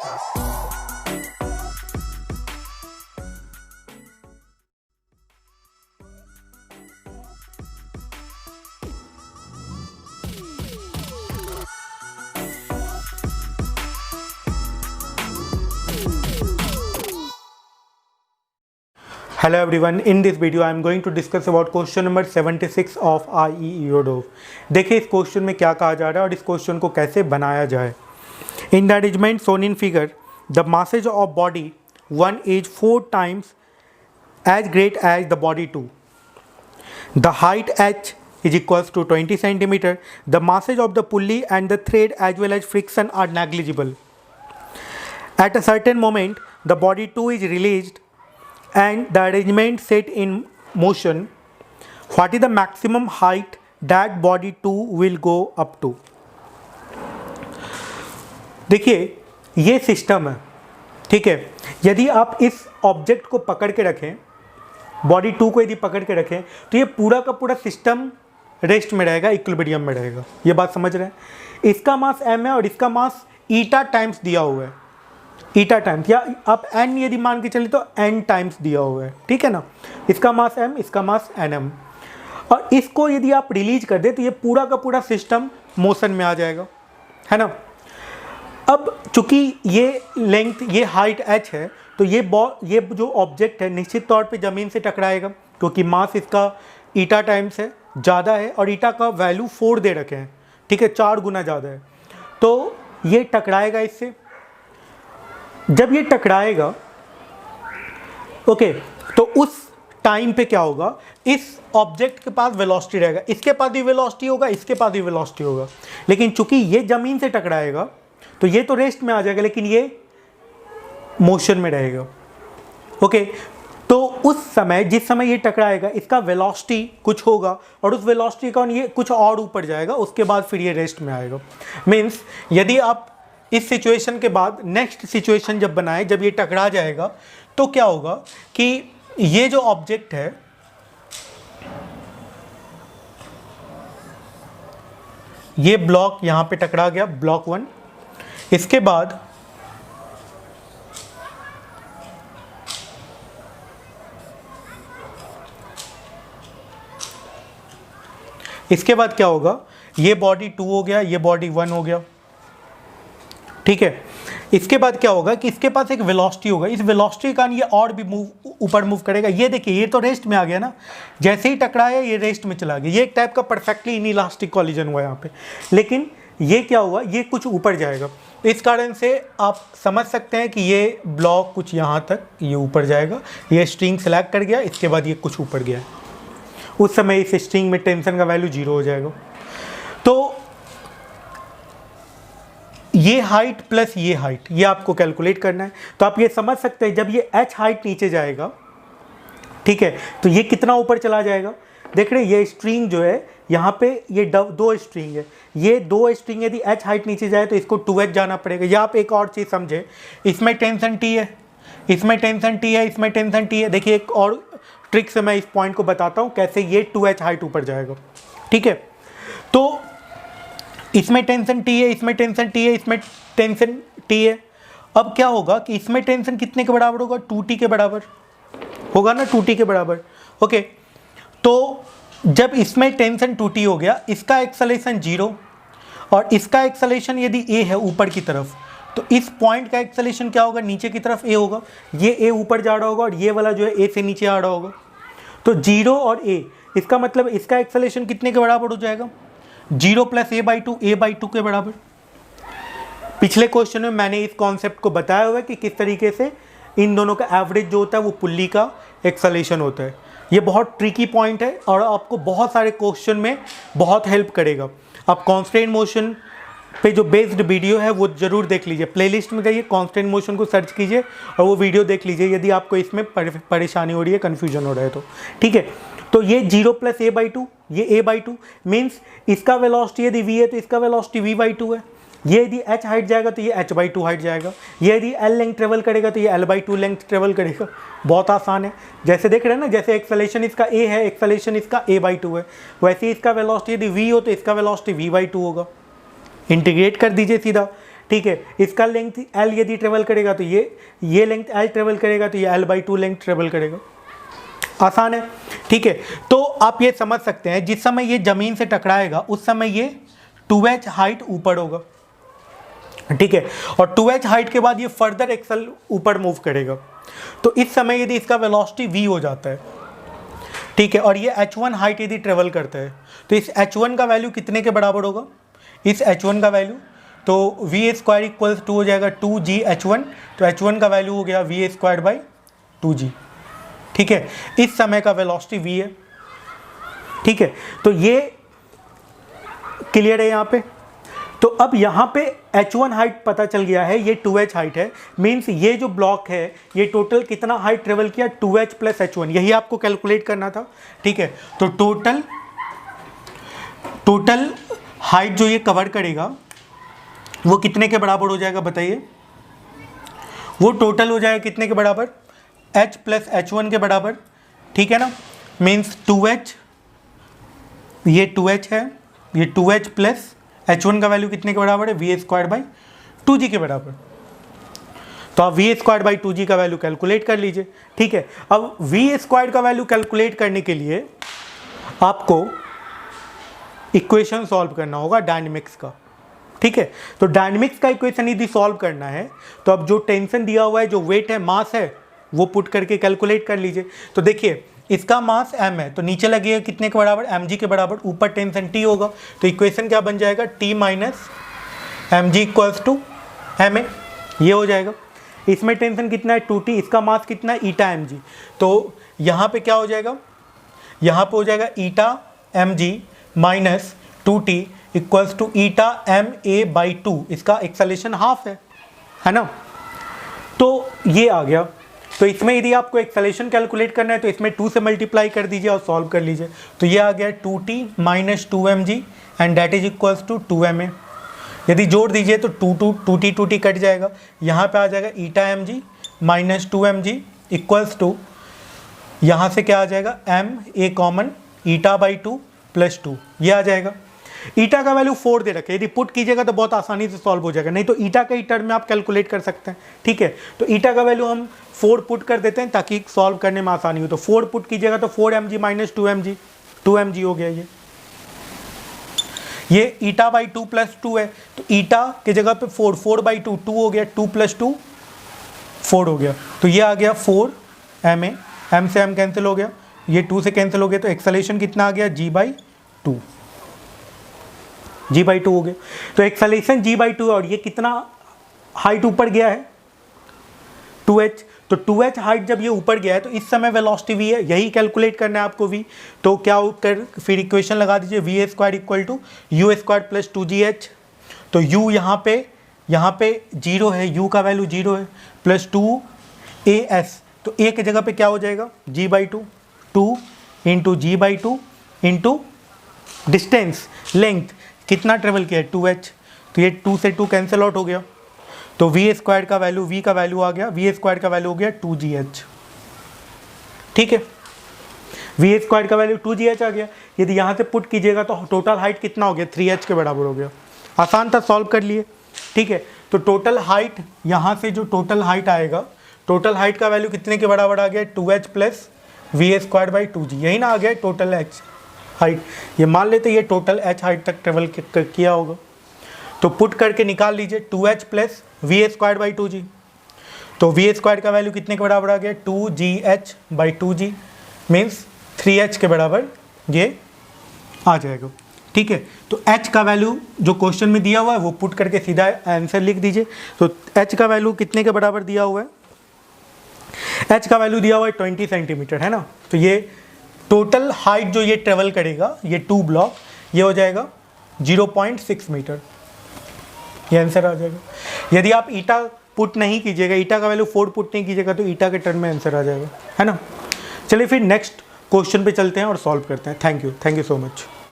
Hello everyone, in this video I am going to discuss about question number 76 of IEEODOF। देखिए इस question में क्या कहा जा रहा है और इस क्वेश्चन को कैसे बनाया जाए। In the arrangement shown in figure, the mass of body 1 is 4 times as great as the body 2. The height h is equals to 20 cm. The masses of the pulley and the thread as well as friction are negligible. At a certain moment, the body 2 is released and the arrangement set in motion. What is the maximum height that body 2 will go up to? देखिए ये system है, ठीक है। यदि आप इस object को पकड़ के रखें, बॉडी 2 को यदि पकड़ के रखें, तो ये पूरा का पूरा सिस्टम रेस्ट में रहेगा, इक्विलिब्रियम में रहेगा। ये बात समझ रहे हैं। इसका मास m है और इसका मास ईटा टाइम्स दिया हुआ है, ईटा टाइम्स, या आप n यदि मान के चले तो n टाइम्स दिया हुआ है, ठीक है ना। इसका मास m, इसका मास nm, और इसको यदि आप रिलीज कर दे तो ये पूरा का पूरा सिस्टम मोशन में आ जाएगा, है ना। अब चूंकि ये लेंथ, ये हाइट h है, तो ये जो ऑब्जेक्ट है निश्चित तौर पे ज़मीन से टकराएगा, क्योंकि मास इसका ईटा टाइम्स है, ज़्यादा है, और ईटा का वैल्यू 4 दे रखे हैं, ठीक है, 4 गुना ज़्यादा है। तो ये टकराएगा इससे। जब ये टकराएगा, ओके, तो उस टाइम पे क्या होगा, इस ऑब्जेक्ट के पास वेलोसिटी रहेगा, इसके पास भी वेलोसिटी होगा, इसके पास भी वेलोसिटी होगा, लेकिन चूंकि ये ज़मीन से टकराएगा तो ये तो रेस्ट में आ जाएगा, लेकिन ये मोशन में रहेगा, ओके। तो उस समय, जिस समय ये टकराएगा, इसका वेलोसिटी कुछ होगा और उस वेलोसिटी का ये कुछ और ऊपर जाएगा, उसके बाद फिर ये रेस्ट में आएगा। मीन्स यदि आप इस सिचुएशन के बाद नेक्स्ट सिचुएशन जब बनाए, जब ये टकरा जाएगा, तो क्या होगा कि ये जो ऑब्जेक्ट है, ये ब्लॉक यहां पे टकरा गया, ब्लॉक 1। इसके बाद क्या होगा, ये बॉडी 2 हो गया, ये बॉडी 1 हो गया, ठीक है। इसके बाद क्या होगा कि इसके पास एक वेलोसिटी होगा, इस वेलोसिटी का ये और भी ऊपर मूव करेगा। ये देखिए, ये तो रेस्ट में आ गया ना, जैसे ही टकराया ये रेस्ट में चला गया। ये एक टाइप का परफेक्टली इनइलास्टिक कॉलिजन हुआ यहाँ पे, लेकिन ये क्या हुआ, ये कुछ ऊपर जाएगा। इस कारण से आप समझ सकते हैं कि ये ब्लॉक कुछ यहाँ तक ये ऊपर जाएगा, ये स्ट्रिंग सेलेक्ट कर गया, इसके बाद ये कुछ ऊपर गया। उस समय इस स्ट्रिंग में टेंशन का वैल्यू 0 हो जाएगा। तो ये हाइट प्लस ये हाइट, ये आपको कैलकुलेट करना है। तो आप ये समझ सकते हैं, जब ये h हाइट नीचे जाएगा, ठीक है, तो ये कितना ऊपर चला जाएगा। देख रहे हैं, ये स्ट्रिंग जो है यहाँ पे, ये 2 स्ट्रिंग है, ये 2 स्ट्रिंग यदि h हाइट नीचे जाए तो इसको 2h जाना पड़ेगा। या आप एक और चीज़ समझे, इसमें टेंशन T है, इसमें टेंशन T है, इसमें टेंशन T है। देखिए एक और ट्रिक से मैं इस पॉइंट को बताता हूँ कैसे ये 2h हाइट ऊपर जाएगा, ठीक है। तो इसमें टेंशन T है, इसमें टेंशन T है, इसमें टेंशन T है। अब क्या होगा कि इसमें टेंशन कितने के बराबर होगा, 2T के बराबर होगा ना, 2T के बराबर, ओके। तो जब इसमें टेंशन 2T हो गया, इसका एक्सेलरेशन 0 और इसका एक्सेलरेशन यदि A है ऊपर की तरफ, तो इस पॉइंट का एक्सेलरेशन क्या होगा, नीचे की तरफ A होगा। ये A ऊपर जा रहा होगा और ये वाला जो है A से नीचे आ रहा होगा। तो 0 और A, इसका मतलब इसका एक्सेलरेशन कितने के बराबर हो जाएगा, 0 + a/2, a/2 के बराबर। पिछले क्वेश्चन में मैंने इस कॉन्सेप्ट को बताया हुआ है कि किस तरीके से इन दोनों का एवरेज जो होता है वो पुल्ली का एक्सेलरेशन होता है। ये बहुत ट्रिकी पॉइंट है और आपको बहुत सारे क्वेश्चन में बहुत हेल्प करेगा। आप कांस्टेंट मोशन पे जो बेस्ड वीडियो है वो ज़रूर देख लीजिए, प्लेलिस्ट में जाइए, कांस्टेंट मोशन को सर्च कीजिए और वो वीडियो देख लीजिए यदि आपको इसमें परेशानी हो रही है, कन्फ्यूजन हो रहा है तो, ठीक है। तो ये 0 + a/2, ये a/2 मीन्स इसका वेलोसिटी यदि v है तो इसका वेलोसिटी v/2 है। ये यदि h हाइट जाएगा तो ये h/2 हाइट जाएगा। ये यदि l लेंथ ट्रेवल करेगा तो ये l/2 लेंथ ट्रेवल करेगा। बहुत आसान है, जैसे देख रहे हैं ना, जैसे एक्सेलरेशन इसका a है, एक्सेलरेशन इसका a/2 है, वैसे ही इसका वेलोसिटी यदि v हो तो इसका वेलोसिटी v/2 होगा। इंटीग्रेट कर दीजिए सीधा, ठीक है, इसका लेंथ L यदि ट्रेवल करेगा तो ये लेंथ L ट्रेवल करेगा तो ये L/2 लेंथ ट्रेवल करेगा। आसान है, ठीक है। तो आप ये समझ सकते हैं जिस समय ये ज़मीन से टकराएगा उस समय ये 2h हाइट ऊपर होगा, ठीक है, और 2h हाइट के बाद ये फर्दर एक्सल ऊपर मूव करेगा। तो इस समय यदि इसका वेलोसिटी v हो जाता है, ठीक है, और ये h1 हाइट यदि ट्रेवल करता है तो इस h1 का वैल्यू कितने के बराबर होगा? इस h1 का वैल्यू तो v² इक्वल्स टू हो जाएगा 2gh1, तो h1 का वैल्यू हो गया v² / 2g, ठीक है। इस समय का वेलोसिटी v है, ठीक है। तो ये क्लियर है यहाँ पे। तो अब यहाँ पे h1 हाइट पता चल गया है, ये 2h हाइट है, मीन्स ये जो ब्लॉक है ये टोटल कितना हाइट ट्रेवल किया? 2h + h1, यही आपको कैलकुलेट करना था, ठीक है। तो टोटल हाइट जो ये कवर करेगा वो कितने के बराबर हो जाएगा बताइए? वो टोटल हो जाएगा कितने के बराबर? h + h1 के बराबर, ठीक है ना। मीन्स 2h, ये 2h है, ये 2h + h1 का वैल्यू कितने के बराबर है? v² / 2g के बराबर। तो आप v² / 2g का वैल्यू कैलकुलेट कर लीजिए, ठीक है। अब v² का वैल्यू कैलकुलेट करने के लिए आपको इक्वेशन सॉल्व करना होगा डायनेमिक्स का, ठीक है। तो डायनेमिक्स का इक्वेशन यदि सॉल्व करना है तो अब जो टेंशन दिया हुआ है, जो वेट है, मास है, वो पुट करके कैलकुलेट कर लीजिए। तो देखिए इसका मास m है तो नीचे लगेगा कितने के बराबर? mg के बराबर, ऊपर टेंशन t होगा, तो इक्वेशन क्या बन जाएगा? t - mg = ma, ये हो जाएगा। इसमें टेंशन कितना है? 2t, इसका मास कितना है? ηmg, तो यहाँ पे क्या हो जाएगा? यहाँ पे हो जाएगा ηmg - 2t = ηma/2, इसका एक्सेलेरेशन हाफ है ना। तो ये आ गया। तो इसमें यदि आपको एक्सेलेरेशन कैलकुलेट करना है तो इसमें 2 से मल्टीप्लाई कर दीजिए और सॉल्व कर लीजिए। तो ये आ गया 2t - 2mg and that is equals to 2ma। यदि जोड़ दीजिए तो 2t कट जाएगा, यहाँ पे आ जाएगा ηmg - 2mg इक्वल्स टू, यहाँ से क्या आ जाएगा? ma कॉमन, η/2 + 2, ये आ जाएगा। ईटा का वैल्यू 4 दे रखे, यदि पुट कीजिएगा तो बहुत आसानी से सॉल्व हो जाएगा, नहीं तो ईटा के टर्म में आप कैलकुलेट कर सकते हैं, ठीक है। तो ईटा का वैल्यू हम 4 पुट कर देते हैं ताकि सॉल्व करने में आसानी हो। तो 4 पुट कीजिएगा तो 4mg - 2mg, 2mg हो गया ये η/2 + 2 है, तो ईटा की जगह पे 4/2 2 हो गया, 2 + 2 4 हो गया, तो ये आ गया 4ma, m से m कैंसिल हो गया, ये 2 से कैंसिल हो गया, तो एक्सेलेरेशन कितना आ गया? g/2 हो गया। तो एक्सेलेरेशन g/2 और ये कितना हाइट ऊपर गया है? 2h। तो 2h हाइट जब ये ऊपर गया है तो इस समय वेलोसिटी v है, यही कैलकुलेट करना है आपको v। तो क्या कर फिर इक्वेशन लगा दीजिए, va² = u² + 2gh। तो u यहाँ पे 0 है, u का वैल्यू 0 है, प्लस 2as, तो a की जगह पे क्या हो जाएगा? g/2, 2 × g/2 × डिस्टेंस, लेंथ कितना ट्रेवल किया है? 2h, तो ये 2 से 2 कैंसिल आउट हो गया, तो v² का वैल्यू, v का वैल्यू आ गया, v² का वैल्यू हो गया 2gh, ठीक है। v² का वैल्यू 2gh आ गया। यदि यहाँ से पुट कीजिएगा तो टोटल हाइट कितना हो गया? 3h के बराबर हो गया। आसान था, सॉल्व कर लिए, ठीक है। तो टोटल हाइट, यहाँ से जो टोटल हाइट आएगा, टोटल हाइट का वैल्यू कितने के बराबर आ गया? 2h + va² / 2g, यही ना आ गया टोटल h हाइट। ये मान लेते ये टोटल h हाइट तक ट्रेवल किया होगा, तो पुट करके निकाल लीजिए 2h + va² / 2g। तो va² का वैल्यू कितने के बराबर आ गया? 2gh/2g, मीन्स 3h के बराबर ये आ जाएगा, ठीक है। तो h का वैल्यू जो क्वेश्चन में दिया हुआ है वो पुट करके सीधा आंसर लिख दीजिए। तो h का वैल्यू कितने के बराबर दिया हुआ है? h का वैल्यू दिया हुआ है 20 सेंटीमीटर, है ना। तो ये टोटल हाइट जो ये ट्रेवल करेगा, ये 2 ब्लॉक, ये हो जाएगा 0.6 मीटर, ये आंसर आ जाएगा। यदि आप ईटा पुट नहीं कीजिएगा, ईटा का वैल्यू 4 पुट नहीं कीजिएगा तो ईटा के टर्म में आंसर आ जाएगा, है ना। चलिए फिर नेक्स्ट क्वेश्चन पे चलते हैं और सॉल्व करते हैं। Thank you so much.